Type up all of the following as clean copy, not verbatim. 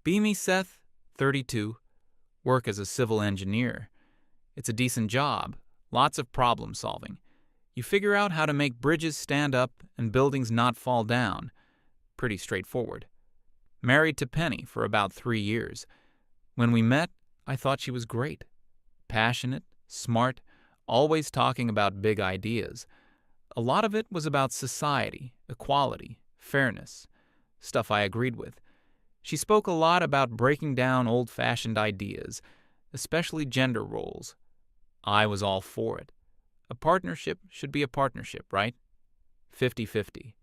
Be me, Seth, 32, work as a civil engineer. It's a decent job, lots of problem solving. You figure out how to make bridges stand up and buildings not fall down. Pretty straightforward. Married to Penny for about 3 years. When we met, I thought she was great. Passionate, smart, always talking about big ideas. A lot of it was about society, equality, fairness, stuff I agreed with. She spoke a lot about breaking down old-fashioned ideas, especially gender roles. I was all for it. A partnership should be a partnership, right? 50-50.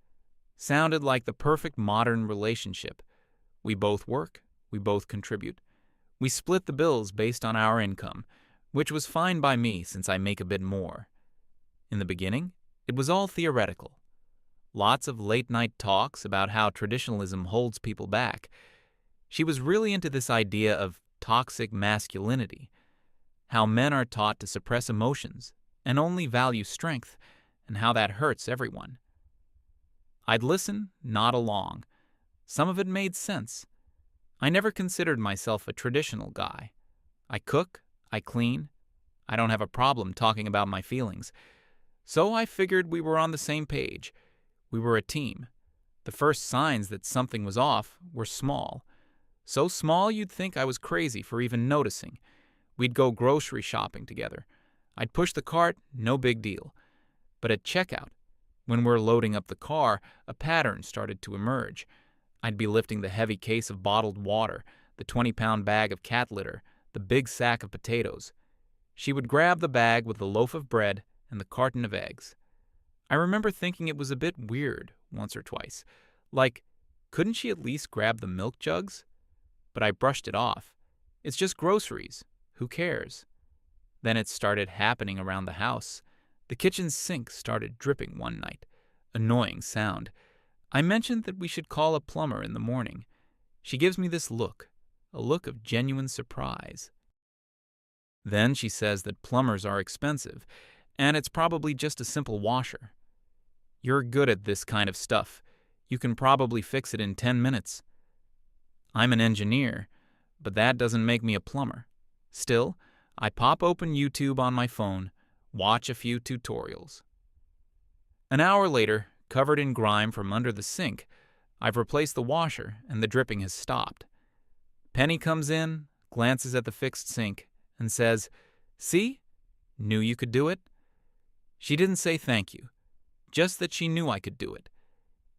Sounded like the perfect modern relationship. We both work, we both contribute. We split the bills based on our income, which was fine by me since I make a bit more. In the beginning, it was all theoretical. Lots of late-night talks about how traditionalism holds people back. She was really into this idea of toxic masculinity, how men are taught to suppress emotions and only value strength, and how that hurts everyone. I'd listen, nod along. Some of it made sense. I never considered myself a traditional guy. I cook, I clean. I don't have a problem talking about my feelings. So I figured we were on the same page. We were a team. The first signs that something was off were small. So small you'd think I was crazy for even noticing. We'd go grocery shopping together. I'd push the cart, no big deal. But at checkout, when we're loading up the car, a pattern started to emerge. I'd be lifting the heavy case of bottled water, the 20-pound bag of cat litter, the big sack of potatoes. She would grab the bag with the loaf of bread and the carton of eggs. I remember thinking it was a bit weird once or twice. Like, couldn't she at least grab the milk jugs? But I brushed it off. It's just groceries. Who cares? Then it started happening around the house. The kitchen sink started dripping one night. Annoying sound. I mentioned that we should call a plumber in the morning. She gives me this look, a look of genuine surprise. Then she says that plumbers are expensive, and it's probably just a simple washer. You're good at this kind of stuff. You can probably fix it in 10 minutes. I'm an engineer, but that doesn't make me a plumber. Still, I pop open YouTube on my phone, watch a few tutorials. An hour later, covered in grime from under the sink, I've replaced the washer and the dripping has stopped. Penny comes in, glances at the fixed sink, and says, "See? Knew you could do it." She didn't say thank you, just that she knew I could do it.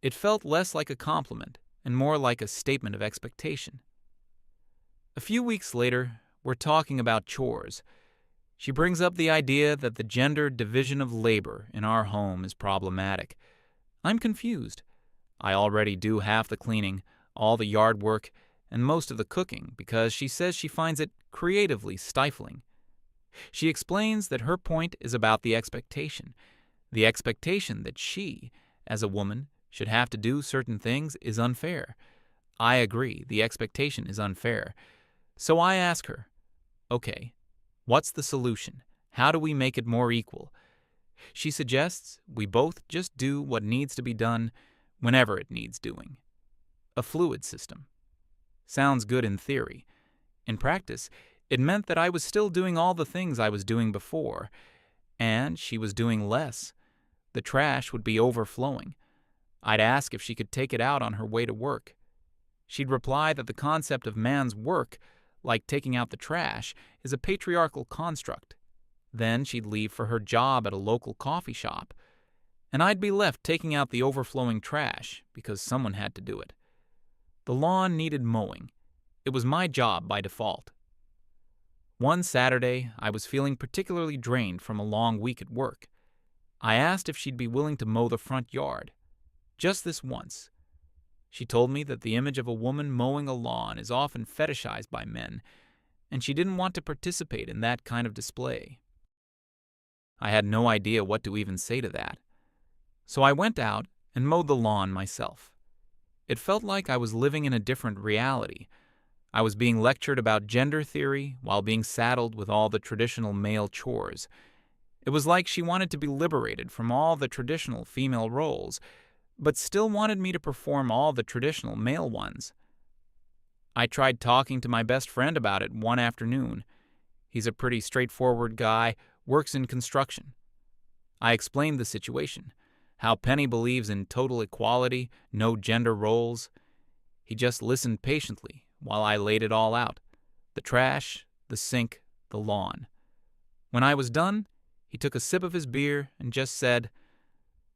It felt less like a compliment and more like a statement of expectation. A few weeks later, we're talking about chores. She brings up the idea that the gender division of labor in our home is problematic. I'm confused. I already do half the cleaning, all the yard work, and most of the cooking because she says she finds it creatively stifling. She explains that her point is about the expectation that she, as a woman, should have to do certain things is unfair. I agree, the expectation is unfair. So I ask her, okay, what's the solution? How do we make it more equal? She suggests we both just do what needs to be done whenever it needs doing. A fluid system. Sounds good in theory. In practice, it meant that I was still doing all the things I was doing before, and she was doing less. The trash would be overflowing. I'd ask if she could take it out on her way to work. She'd reply that the concept of man's work, like taking out the trash, is a patriarchal construct. Then she'd leave for her job at a local coffee shop, and I'd be left taking out the overflowing trash because someone had to do it. The lawn needed mowing. It was my job by default. One Saturday, I was feeling particularly drained from a long week at work. I asked if she'd be willing to mow the front yard. Just this once. She told me that the image of a woman mowing a lawn is often fetishized by men, and she didn't want to participate in that kind of display. I had no idea what to even say to that. So I went out and mowed the lawn myself. It felt like I was living in a different reality. I was being lectured about gender theory while being saddled with all the traditional male chores. It was like she wanted to be liberated from all the traditional female roles, but still wanted me to perform all the traditional male ones. I tried talking to my best friend about it one afternoon. He's a pretty straightforward guy, works in construction. I explained the situation, how Penny believes in total equality, no gender roles. He just listened patiently while I laid it all out: the trash, the sink, the lawn. When I was done, he took a sip of his beer and just said,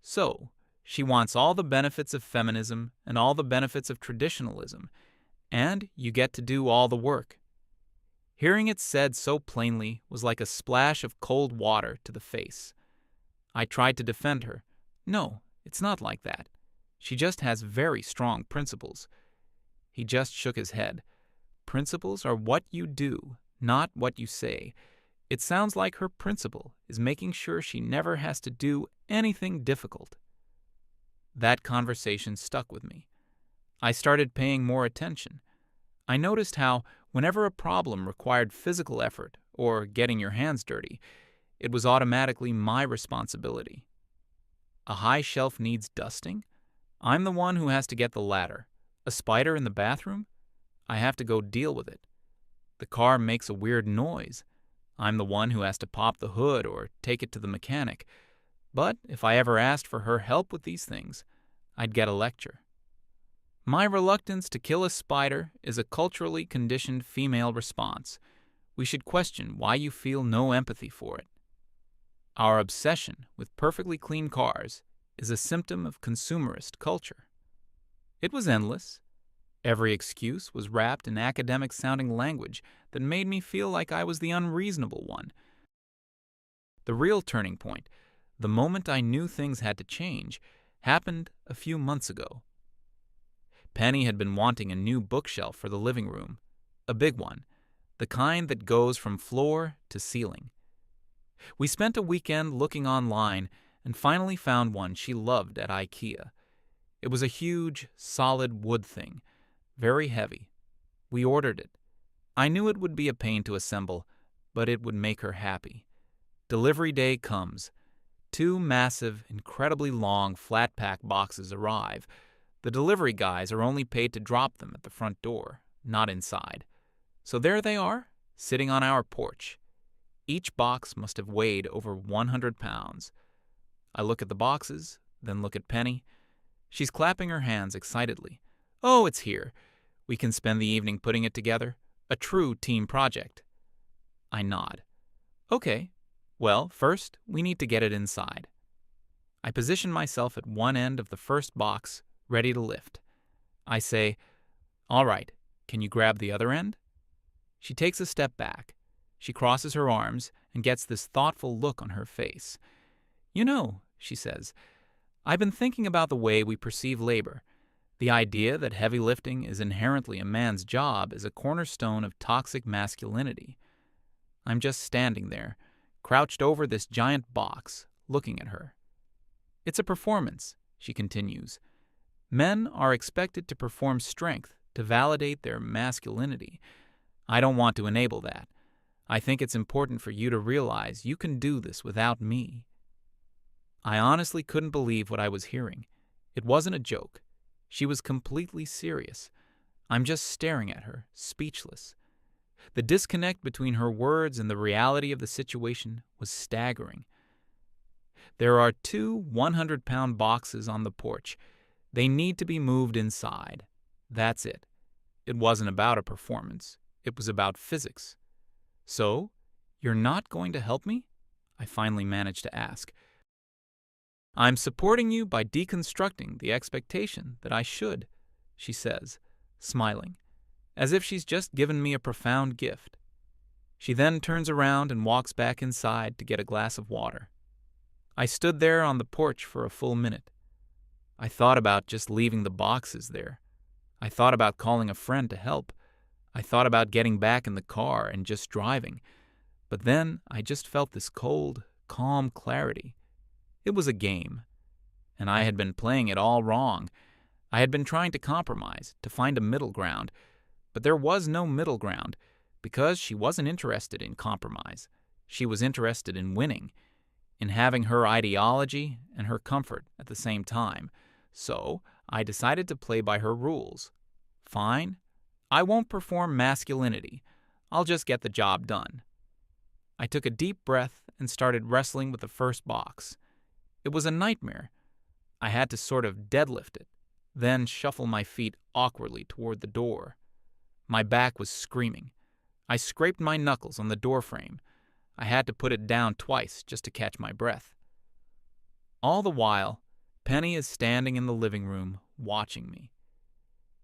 "So, she wants all the benefits of feminism and all the benefits of traditionalism, and you get to do all the work." Hearing it said so plainly was like a splash of cold water to the face. I tried to defend her. "No, it's not like that. She just has very strong principles." He just shook his head. "Principles are what you do, not what you say. It sounds like her principle is making sure she never has to do anything difficult." That conversation stuck with me. I started paying more attention. I noticed how, whenever a problem required physical effort or getting your hands dirty, it was automatically my responsibility. A high shelf needs dusting? I'm the one who has to get the ladder. A spider in the bathroom? I have to go deal with it. The car makes a weird noise. I'm the one who has to pop the hood or take it to the mechanic. But if I ever asked for her help with these things, I'd get a lecture. My reluctance to kill a spider is a culturally conditioned female response. We should question why you feel no empathy for it. Our obsession with perfectly clean cars is a symptom of consumerist culture. It was endless. Every excuse was wrapped in academic-sounding language that made me feel like I was the unreasonable one. The real turning point, the moment I knew things had to change, happened a few months ago. Penny had been wanting a new bookshelf for the living room, a big one, the kind that goes from floor to ceiling. We spent a weekend looking online and finally found one she loved at IKEA. It was a huge, solid wood thing, very heavy. We ordered it. I knew it would be a pain to assemble, but it would make her happy. Delivery day comes. 2 massive, incredibly long flat-pack boxes arrive. The delivery guys are only paid to drop them at the front door, not inside. So there they are, sitting on our porch. Each box must have weighed over 100 pounds. I look at the boxes, then look at Penny. She's clapping her hands excitedly. "Oh, it's here. We can spend the evening putting it together. A true team project." I nod. "Okay. Well, first, we need to get it inside." I position myself at one end of the first box, ready to lift. I say, "All right, can you grab the other end?" She takes a step back. She crosses her arms and gets this thoughtful look on her face. "You know," she says, "I've been thinking about the way we perceive labor. The idea that heavy lifting is inherently a man's job is a cornerstone of toxic masculinity." I'm just standing there, crouched over this giant box, looking at her. "It's a performance," she continues. "Men are expected to perform strength to validate their masculinity. I don't want to enable that. I think it's important for you to realize you can do this without me." I honestly couldn't believe what I was hearing. It wasn't a joke. She was completely serious. I'm just staring at her, speechless. The disconnect between her words and the reality of the situation was staggering. There are 2 100-pound boxes on the porch. They need to be moved inside. That's it. It wasn't about a performance. It was about physics. "So, you're not going to help me?" I finally managed to ask. "I'm supporting you by deconstructing the expectation that I should," she says, smiling, as if she's just given me a profound gift. She then turns around and walks back inside to get a glass of water. I stood there on the porch for a full minute. I thought about just leaving the boxes there. I thought about calling a friend to help. I thought about getting back in the car and just driving. But then I just felt this cold, calm clarity. It was a game, and I had been playing it all wrong. I had been trying to compromise, to find a middle ground, but there was no middle ground, because she wasn't interested in compromise. She was interested in winning, in having her ideology and her comfort at the same time. So I decided to play by her rules. Fine, I won't perform masculinity. I'll just get the job done. I took a deep breath and started wrestling with the first box. It was a nightmare. I had to sort of deadlift it, then shuffle my feet awkwardly toward the door. My back was screaming. I scraped my knuckles on the doorframe. I had to put it down twice just to catch my breath. All the while, Penny is standing in the living room, watching me.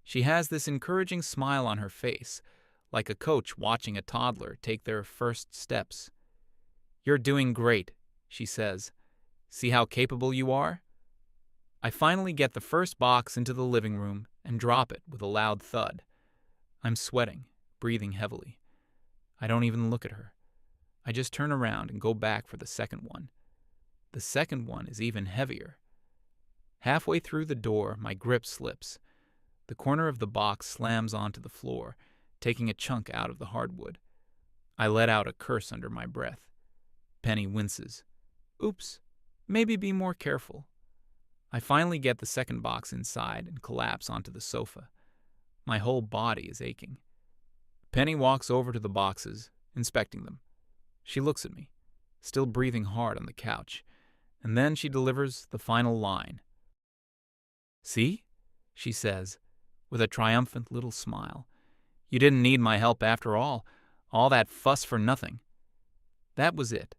She has this encouraging smile on her face, like a coach watching a toddler take their first steps. "You're doing great," she says. "See how capable you are?" I finally get the first box into the living room and drop it with a loud thud. I'm sweating, breathing heavily. I don't even look at her. I just turn around and go back for the second one. The second one is even heavier. Halfway through the door, my grip slips. The corner of the box slams onto the floor, taking a chunk out of the hardwood. I let out a curse under my breath. Penny winces. "Oops, maybe be more careful." I finally get the second box inside and collapse onto the sofa. My whole body is aching. Penny walks over to the boxes, inspecting them. She looks at me, still breathing hard on the couch, and then she delivers the final line. "See?" she says, with a triumphant little smile. "You didn't need my help after all that fuss for nothing." That was it.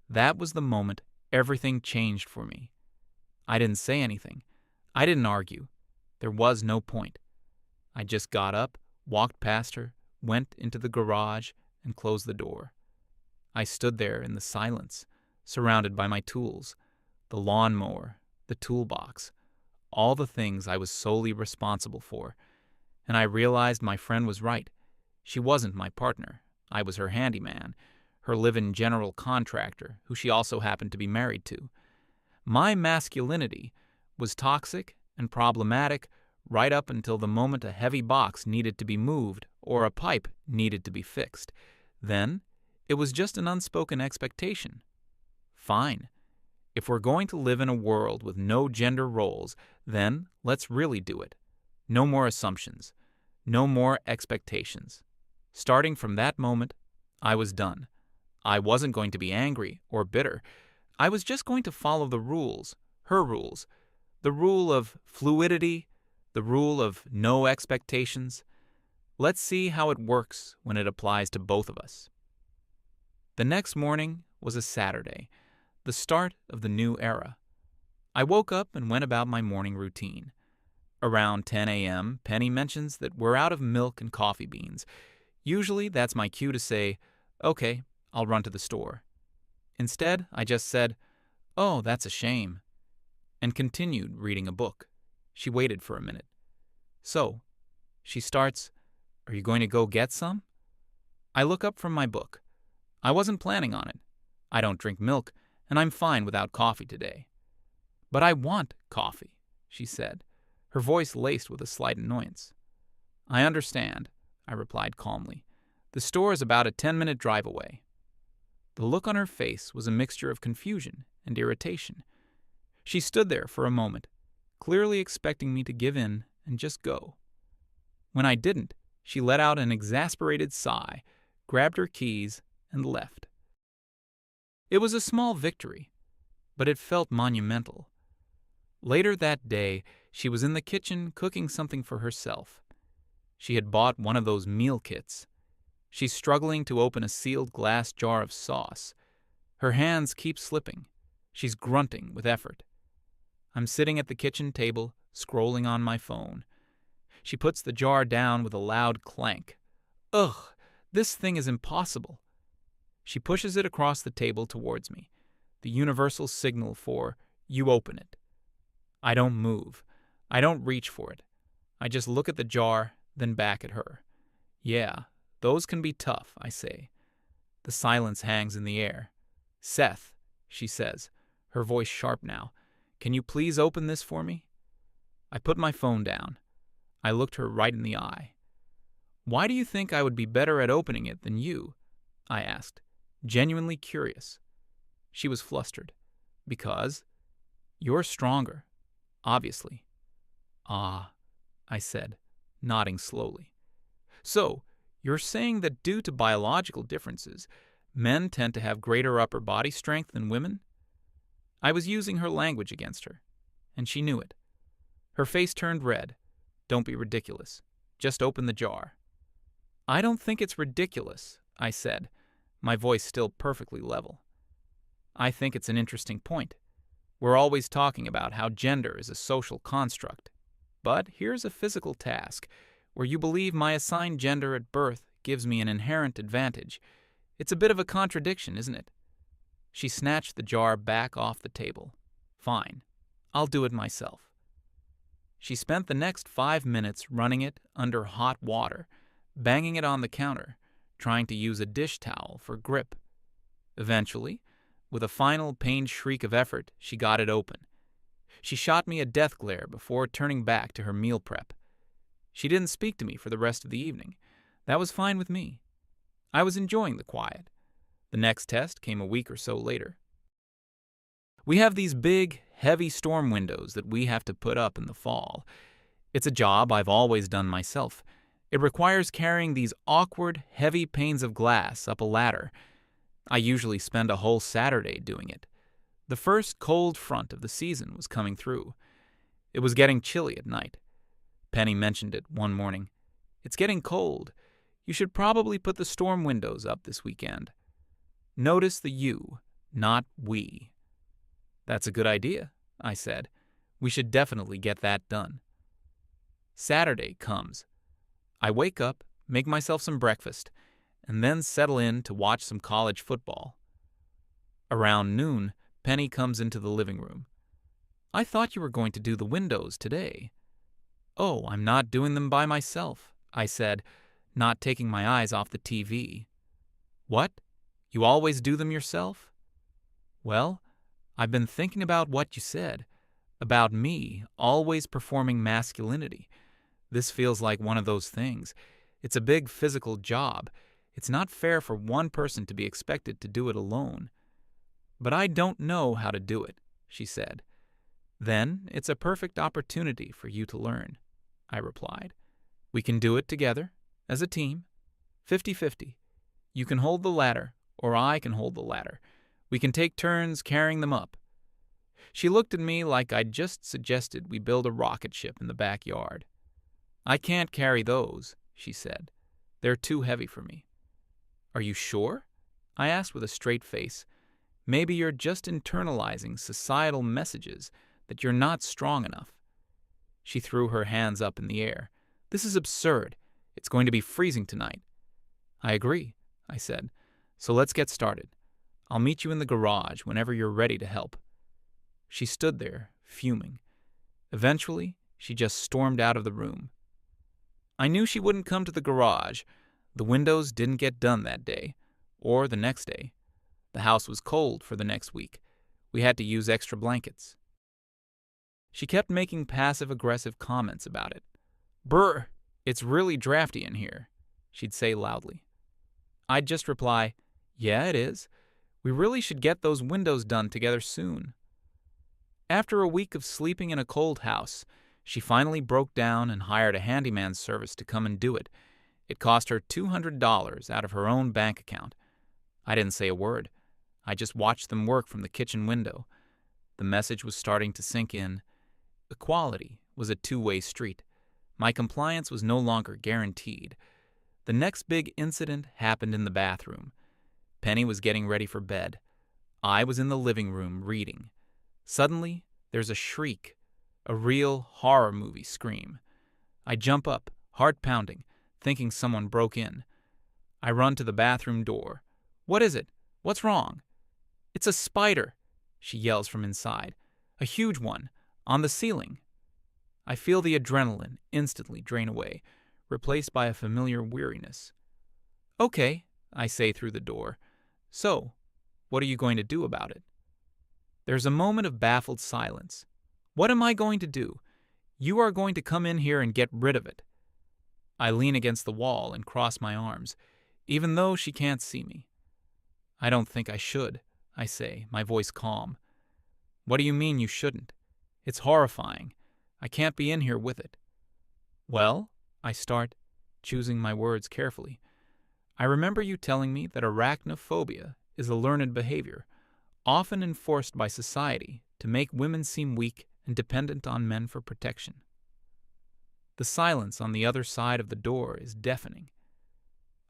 That was the moment everything changed for me. I didn't say anything. I didn't argue. There was no point. I just got up, walked past her, went into the garage, and closed the door. I stood there in the silence, surrounded by my tools, the lawnmower, the toolbox, all the things I was solely responsible for, and I realized my friend was right. She wasn't my partner. I was her handyman, her live-in general contractor, who she also happened to be married to. My masculinity was toxic and problematic right up until the moment a heavy box needed to be moved or a pipe needed to be fixed. Then, it was just an unspoken expectation. Fine. If we're going to live in a world with no gender roles, then let's really do it. No more assumptions. No more expectations. Starting from that moment, I was done. I wasn't going to be angry or bitter. I was just going to follow the rules, her rules, the rule of fluidity, the rule of no expectations. Let's see how it works when it applies to both of us. The next morning was a Saturday, the start of the new era. I woke up and went about my morning routine. Around 10 a.m., Penny mentions that we're out of milk and coffee beans. Usually that's my cue to say, "Okay, I'll run to the store." Instead, I just said, "Oh, that's a shame," and continued reading a book. She waited for a minute. "So," she starts, "are you going to go get some?" I look up from my book. I wasn't planning on it. I don't drink milk, and I'm fine without coffee today. "But I want coffee," she said, her voice laced with a slight annoyance. "I understand," I replied calmly. "The store is about a 10-minute drive away." The look on her face was a mixture of confusion and irritation. She stood there for a moment, clearly expecting me to give in and just go. When I didn't, she let out an exasperated sigh, grabbed her keys, and left. It was a small victory, but it felt monumental. Later that day, she was in the kitchen cooking something for herself. She had bought one of those meal kits. She's struggling to open a sealed glass jar of sauce. Her hands keep slipping. She's grunting with effort. I'm sitting at the kitchen table, scrolling on my phone. She puts the jar down with a loud clank. Ugh, this thing is impossible. She pushes it across the table towards me, the universal signal for, "You open it." I don't move. I don't reach for it. I just look at the jar, then back at her. "Yeah, those can be tough," I say. The silence hangs in the air. "Seth," she says, her voice sharp now, "can you please open this for me?" I put my phone down. I looked her right in the eye. "Why do you think I would be better at opening it than you?" I asked, genuinely curious. She was flustered. "Because you're stronger, obviously." "Ah," I said, nodding slowly. So, you're saying that due to biological differences, men tend to have greater upper body strength than women? I was using her language against her, and she knew it. Her face turned red. Don't be ridiculous. Just open the jar. I don't think it's ridiculous, I said, my voice still perfectly level. I think it's an interesting point. We're always talking about how gender is a social construct. But here's a physical task where you believe my assigned gender at birth gives me an inherent advantage. It's a bit of a contradiction, isn't it? She snatched the jar back off the table. Fine, I'll do it myself. She spent the next 5 minutes running it under hot water, banging it on the counter, trying to use a dish towel for grip. Eventually, with a final pained shriek of effort, she got it open. She shot me a death glare before turning back to her meal prep. She didn't speak to me for the rest of the evening. That was fine with me. I was enjoying the quiet. The next test came a week or so later. We have these big, heavy storm windows that we have to put up in the fall. It's a job I've always done myself. It requires carrying these awkward, heavy panes of glass up a ladder. I usually spend a whole Saturday doing it. The first cold front of the season was coming through. It was getting chilly at night. Penny mentioned it one morning. It's getting cold. You should probably put the storm windows up this weekend. Notice the you, not we. That's a good idea, I said. We should definitely get that done. Saturday comes. I wake up, make myself some breakfast, and then settle in to watch some college football. Around noon, Penny comes into the living room. I thought you were going to do the windows today. Oh, I'm not doing them by myself, I said, not taking my eyes off the TV. What? You always do them yourself? Well, I've been thinking about what you said, about me always performing masculinity. This feels like one of those things. It's a big physical job. It's not fair for one person to be expected to do it alone. But I don't know how to do it, she said. Then it's a perfect opportunity for you to learn, I replied. We can do it together, as a team, 50-50. You can hold the ladder, or I can hold the ladder. We can take turns carrying them up. She looked at me like I'd just suggested we build a rocket ship in the backyard. I can't carry those, she said. They're too heavy for me. Are you sure? I asked with a straight face. Maybe you're just internalizing societal messages that you're not strong enough. She threw her hands up in the air. This is absurd. It's going to be freezing tonight. I agree, I said. So let's get started. I'll meet you in the garage whenever you're ready to help. She stood there, fuming. Eventually, she just stormed out of the room. I knew she wouldn't come to the garage. The windows didn't get done that day, or the next day. The house was cold for the next week. We had to use extra blankets. She kept making passive-aggressive comments about it. Brr, it's really drafty in here, she'd say loudly. I'd just reply, yeah, it is. We really should get those windows done together soon. After a week of sleeping in a cold house, she finally broke down and hired a handyman service to come and do it. It cost her $200 out of her own bank account. I didn't say a word. I just watched them work from the kitchen window. The message was starting to sink in. Equality was a two-way street. My compliance was no longer guaranteed. The next big incident happened in the bathroom. Penny was getting ready for bed. I was in the living room reading. Suddenly, there's a shriek, a real horror movie scream. I jump up, heart pounding, thinking someone broke in. I run to the bathroom door. What is it? What's wrong? It's a spider, she yells from inside. A huge one, on the ceiling. I feel the adrenaline instantly drain away, replaced by a familiar weariness. Okay, I say through the door. So, what are you going to do about it? There's a moment of baffled silence. What am I going to do? You are going to come in here and get rid of it. I lean against the wall and cross my arms, even though she can't see me. I don't think I should, I say, my voice calm. What do you mean you shouldn't? It's horrifying. I can't be in here with it. Well, I start. choosing my words carefully. I remember you telling me that arachnophobia is a learned behavior, often enforced by society to make women seem weak and dependent on men for protection. The silence on the other side of the door is deafening.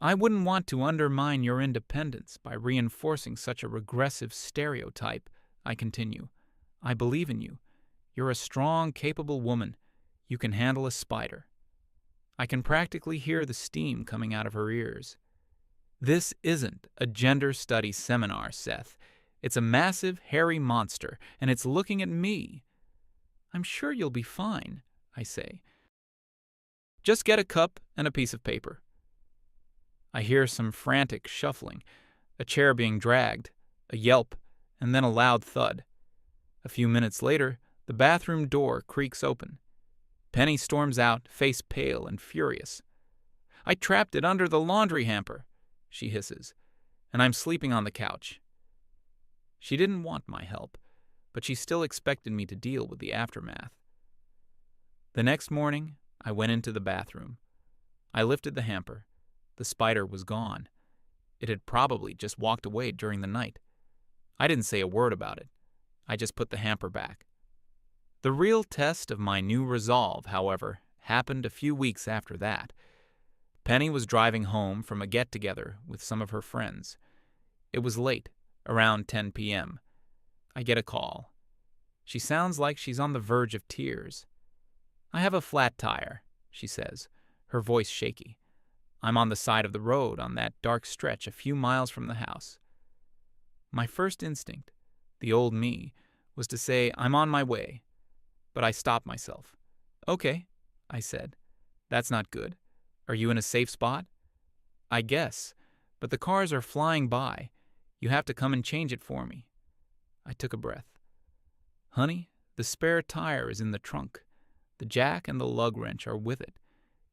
I wouldn't want to undermine your independence by reinforcing such a regressive stereotype, I continue. I believe in you. You're a strong, capable woman. You can handle a spider. I can practically hear the steam coming out of her ears. This isn't a gender studies seminar, Seth. It's a massive, hairy monster, and it's looking at me. I'm sure you'll be fine, I say. Just get a cup and a piece of paper. I hear some frantic shuffling, a chair being dragged, a yelp, and then a loud thud. A few minutes later, the bathroom door creaks open. Penny storms out, face pale and furious. I trapped it under the laundry hamper, she hisses, and I'm sleeping on the couch. She didn't want my help, but she still expected me to deal with the aftermath. The next morning, I went into the bathroom. I lifted the hamper. The spider was gone. It had probably just walked away during the night. I didn't say a word about it. I just put the hamper back. The real test of my new resolve, however, happened a few weeks after that. Penny was driving home from a get-together with some of her friends. It was late, around 10 p.m. I get a call. She sounds like she's on the verge of tears. I have a flat tire, she says, her voice shaky. I'm on the side of the road on that dark stretch a few miles from the house. My first instinct, the old me, was to say I'm on my way, but I stopped myself. Okay, I said. That's not good. Are you in a safe spot? I guess, but the cars are flying by. You have to come and change it for me. I took a breath. Honey, the spare tire is in the trunk. The jack and the lug wrench are with it.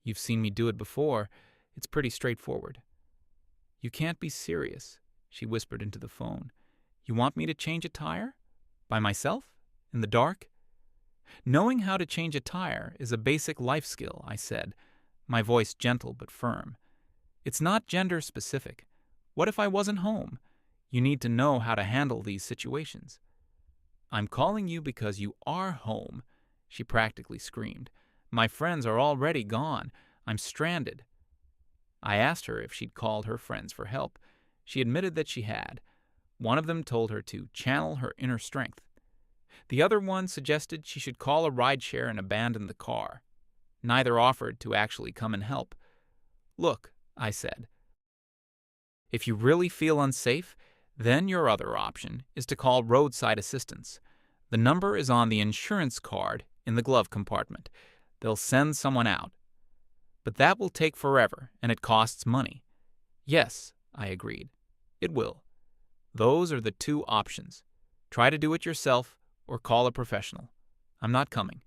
You've seen me do it before. It's pretty straightforward. You can't be serious, she whispered into the phone. You want me to change a tire? By myself? In the dark? Knowing how to change a tire is a basic life skill, I said, my voice gentle but firm. It's not gender specific. What if I wasn't home? You need to know how to handle these situations. I'm calling you because you are home, she practically screamed. My friends are already gone. I'm stranded. I asked her if she'd called her friends for help. She admitted that she had. One of them told her to channel her inner strength. The other one suggested she should call a rideshare and abandon the car. Neither offered to actually come and help. Look, I said, if you really feel unsafe, then your other option is to call roadside assistance. The number is on the insurance card in the glove compartment. They'll send someone out. But that will take forever, and it costs money. Yes, I agreed. It will. Those are the two options. Try to do it yourself or call a professional. I'm not coming.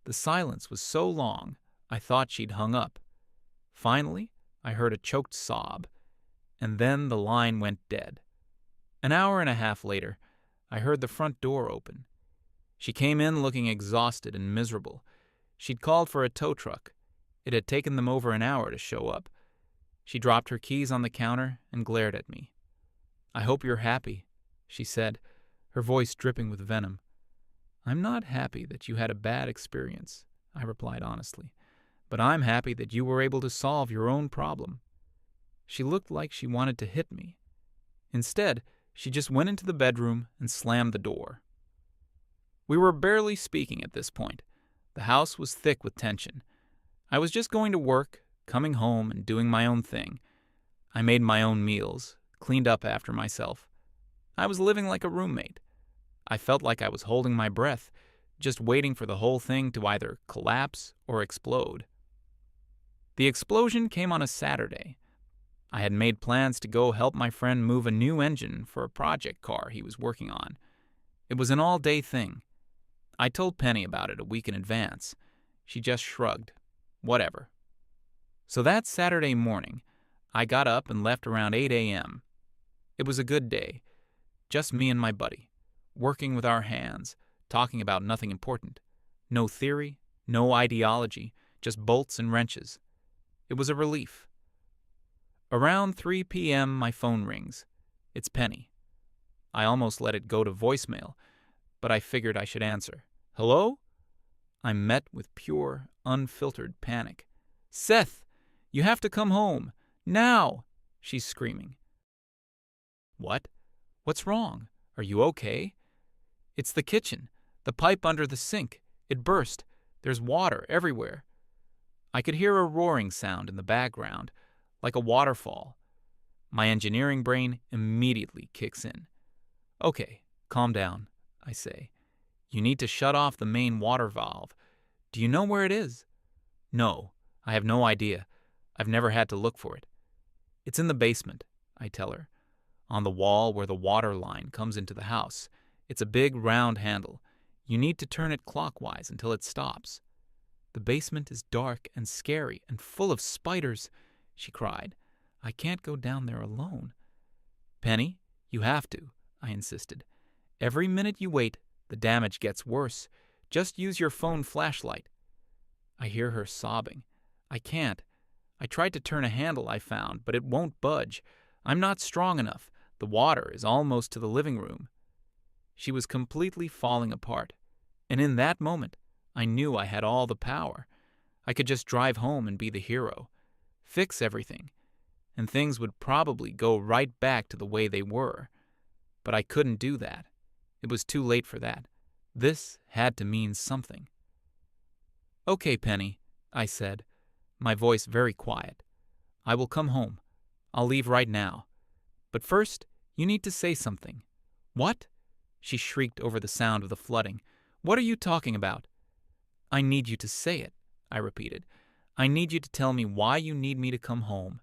The silence was so long, I thought she'd hung up. Finally, I heard a choked sob, and then the line went dead. An hour and a half later, I heard the front door open. She came in looking exhausted and miserable. She'd called for a tow truck. It had taken them over an hour to show up. She dropped her keys on the counter and glared at me. I hope you're happy, she said, her voice dripping with venom. I'm not happy that you had a bad experience, I replied honestly, but I'm happy that you were able to solve your own problem. She looked like she wanted to hit me. Instead, she just went into the bedroom and slammed the door. We were barely speaking at this point. The house was thick with tension. I was just going to work, coming home, and doing my own thing. I made my own meals, cleaned up after myself. I was living like a roommate. I felt like I was holding my breath, just waiting for the whole thing to either collapse or explode. The explosion came on a Saturday. I had made plans to go help my friend move a new engine for a project car he was working on. It was an all-day thing. I told Penny about it a week in advance. She just shrugged. Whatever. So that Saturday morning, I got up and left around 8 a.m. It was a good day. Just me and my buddy, working with our hands, talking about nothing important. No theory, no ideology, just bolts and wrenches. It was a relief. Around 3 p.m., my phone rings. It's Penny. I almost let it go to voicemail, but I figured I should answer. Hello? I'm met with pure, unfiltered panic. Seth, you have to come home. Now! She's screaming. What? What's wrong? Are you okay? It's the kitchen. The pipe under the sink. It burst. There's water everywhere. I could hear a roaring sound in the background, like a waterfall. My engineering brain immediately kicks in. Okay, calm down, I say. You need to shut off the main water valve. Do you know where it is? No, I have no idea. I've never had to look for it. It's in the basement, I tell her. On the wall where the water line comes into the house. It's a big round handle. You need to turn it clockwise until it stops. The basement is dark and scary and full of spiders, she cried. I can't go down there alone. Penny, you have to, I insisted. Every minute you wait, the damage gets worse. Just use your phone flashlight. I hear her sobbing. I can't. I tried to turn a handle I found, but it won't budge. I'm not strong enough. The water is almost to the living room. She was completely falling apart. And in that moment, I knew I had all the power. I could just drive home and be the hero. Fix everything. And things would probably go right back to the way they were. But I couldn't do that. It was too late for that. This had to mean something. Okay, Penny, I said, my voice very quiet. I will come home. I'll leave right now. But first, you need to say something. What? She shrieked over the sound of the flooding. What are you talking about? I need you to say it, I repeated. I need you to tell me why you need me to come home.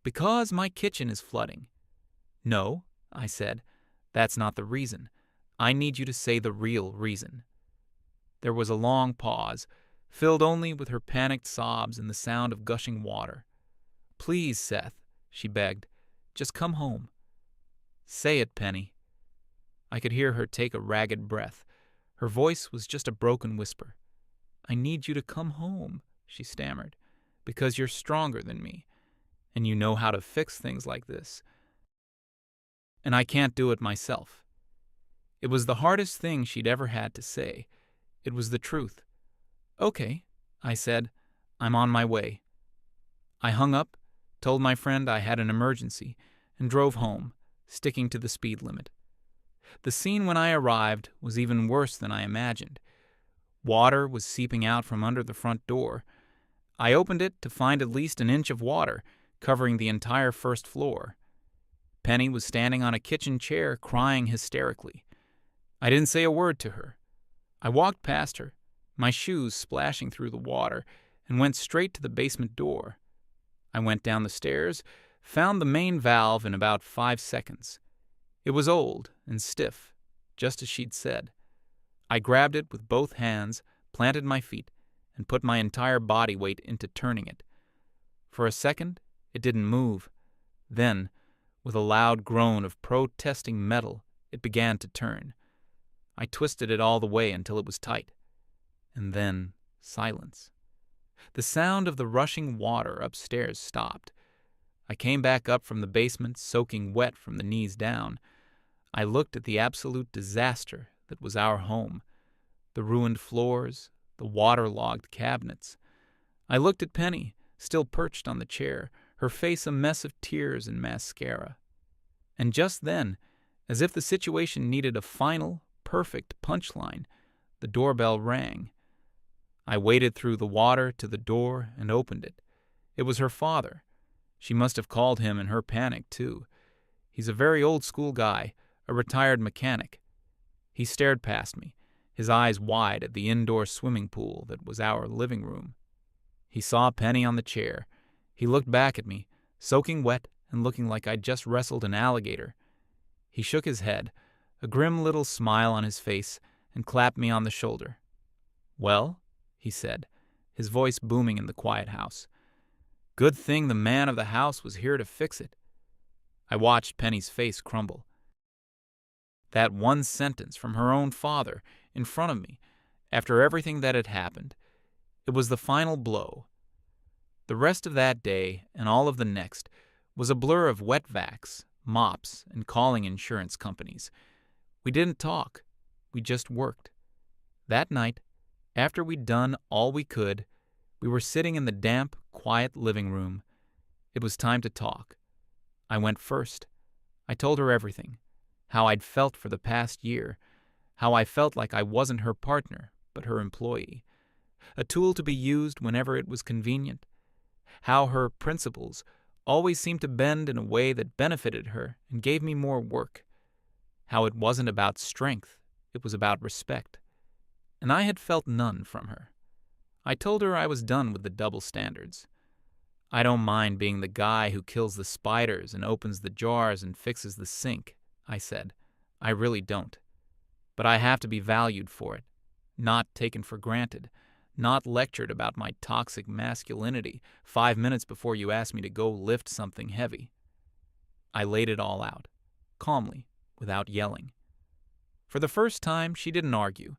Because my kitchen is flooding. No, I said, that's not the reason. I need you to say the real reason. There was a long pause, filled only with her panicked sobs and the sound of gushing water. Please, Seth, she begged, just come home. Say it, Penny. I could hear her take a ragged breath. Her voice was just a broken whisper. I need you to come home, she stammered, because you're stronger than me, and you know how to fix things like this. And I can't do it myself. It was the hardest thing she'd ever had to say. It was the truth. Okay, I said, I'm on my way. I hung up, told my friend I had an emergency, and drove home, sticking to the speed limit. The scene when I arrived was even worse than I imagined. Water was seeping out from under the front door. I opened it to find at least an inch of water, covering the entire first floor. Penny was standing on a kitchen chair, crying hysterically. I didn't say a word to her. I walked past her, my shoes splashing through the water, and went straight to the basement door. I went down the stairs, found the main valve in about 5 seconds. It was old and stiff, just as she'd said. I grabbed it with both hands, planted my feet, and put my entire body weight into turning it. For a second, it didn't move. Then, with a loud groan of protesting metal, it began to turn. I twisted it all the way until it was tight. And then, silence. The sound of the rushing water upstairs stopped. I came back up from the basement, soaking wet from the knees down. I looked at the absolute disaster that was our home. The ruined floors, the waterlogged cabinets. I looked at Penny, still perched on the chair, her face a mess of tears and mascara. And just then, as if the situation needed a final, perfect punchline, the doorbell rang. I waded through the water to the door and opened it. It was her father. She must have called him in her panic, too. He's a very old-school guy, a retired mechanic. He stared past me, his eyes wide at the indoor swimming pool that was our living room. He saw Penny on the chair. He looked back at me, soaking wet and looking like I'd just wrestled an alligator. He shook his head, a grim little smile on his face, and clapped me on the shoulder. Well, he said, his voice booming in the quiet house. Good thing the man of the house was here to fix it. I watched Penny's face crumble. That one sentence from her own father in front of me, after everything that had happened, it was the final blow. The rest of that day and all of the next was a blur of wet vacs, mops, and calling insurance companies. We didn't talk. We just worked. That night, after we'd done all we could, we were sitting in the damp, quiet living room. It was time to talk. I went first. I told her everything. How I'd felt for the past year. How I felt like I wasn't her partner, but her employee. A tool to be used whenever it was convenient. How her principles always seemed to bend in a way that benefited her and gave me more work. How it wasn't about strength, it was about respect. And I had felt none from her. I told her I was done with the double standards. I don't mind being the guy who kills the spiders and opens the jars and fixes the sink, I said. I really don't. But I have to be valued for it, not taken for granted, not lectured about my toxic masculinity 5 minutes before you ask me to go lift something heavy. I laid it all out, calmly, without yelling. For the first time, she didn't argue.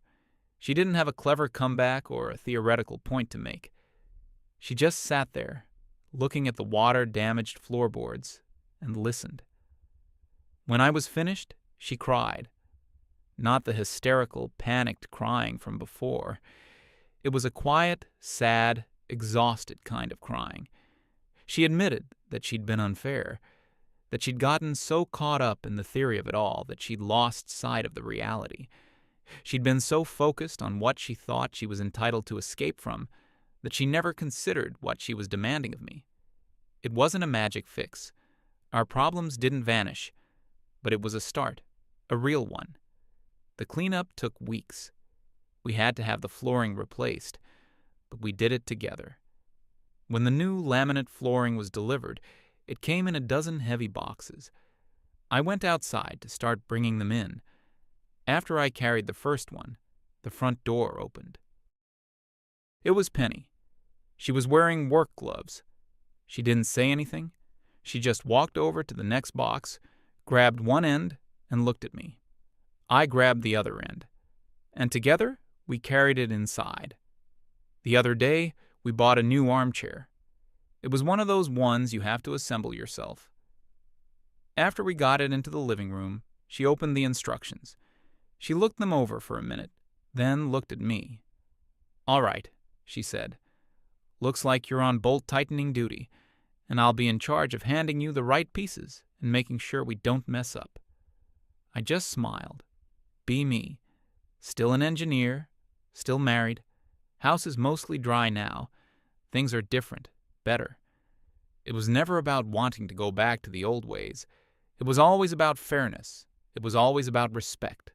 She didn't have a clever comeback or a theoretical point to make. She just sat there, looking at the water-damaged floorboards, and listened. When I was finished, she cried. Not the hysterical, panicked crying from before. It was a quiet, sad, exhausted kind of crying. She admitted that she'd been unfair, that she'd gotten so caught up in the theory of it all that she'd lost sight of the reality. She'd been so focused on what she thought she was entitled to escape from that she never considered what she was demanding of me. It wasn't a magic fix. Our problems didn't vanish, but it was a start, a real one. The cleanup took weeks. We had to have the flooring replaced, but we did it together. When the new laminate flooring was delivered, it came in a dozen heavy boxes. I went outside to start bringing them in. After I carried the first one, the front door opened. It was Penny. She was wearing work gloves. She didn't say anything. She just walked over to the next box, grabbed one end, and looked at me. I grabbed the other end, and together we carried it inside. The other day, we bought a new armchair. It was one of those ones you have to assemble yourself. After we got it into the living room, she opened the instructions. She looked them over for a minute, then looked at me. "All right," she said. "Looks like you're on bolt-tightening duty, and I'll be in charge of handing you the right pieces and making sure we don't mess up." I just smiled. Be me. Still an engineer, still married. House is mostly dry now. Things are different, better. It was never about wanting to go back to the old ways. It was always about fairness. It was always about respect.